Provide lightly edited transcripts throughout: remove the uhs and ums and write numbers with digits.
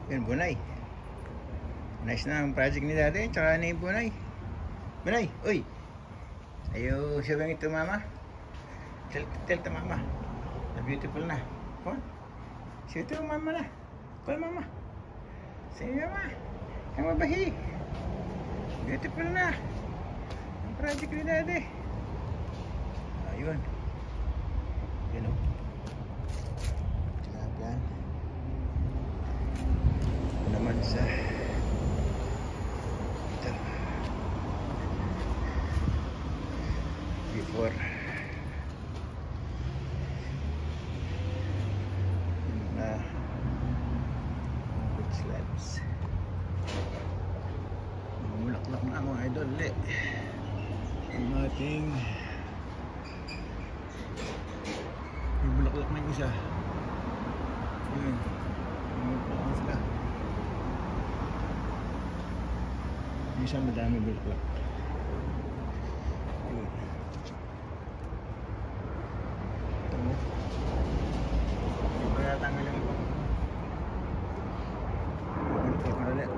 Yun, bunay. Nice na ang project ni dati. Tsaka na yung bunay. Bunay, uy! Ayaw siya bang ito, mama? Tell to mama. The beautiful na. Come on. Say ito, mama na. Call mama. Say, mama. Ang mabahi. Beautiful na. Ang project ni dati. Ayun. Yun o. Tilapia. Ito naman sa ito. Before na good slabs. Mulaklak na mga idol ang ating may bulaklak na yung isa. Yun, bulaklak na sila. Yung isa madami bulaklak. Yun. Ito mo. Yung kaya tanggal yung iba. Bulaklak na ulit.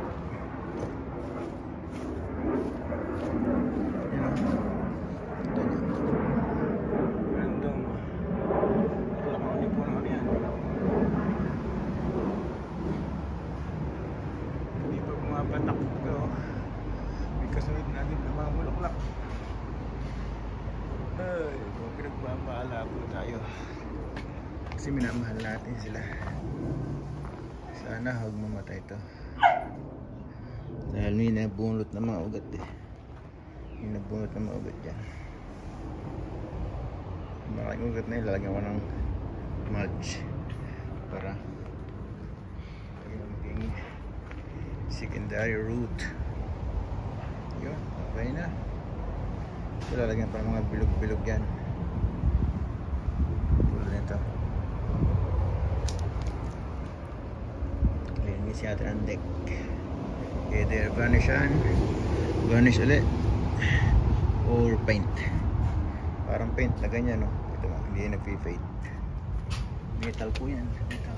Patak ko may kasunod na agad ng mga bulaklak. Ay, kung pinagpapaala po tayo kasi minamahal natin sila. Sana huwag mamatay ito dahil may nabunot ng mga ugat may nabunot ng mga ugat dyan. Malaking ugat na yun, lalagyan ko ng mulch para maging secondary root. Yun, okay na. So, lalagyan pa ng mga bilog-bilog yan. Tulad nito. Linis yata ng deck. Either varnish ulit, or paint. Parang paint na ganyan, no? Ito, hindi nag-fade. Metal po yan. Metal.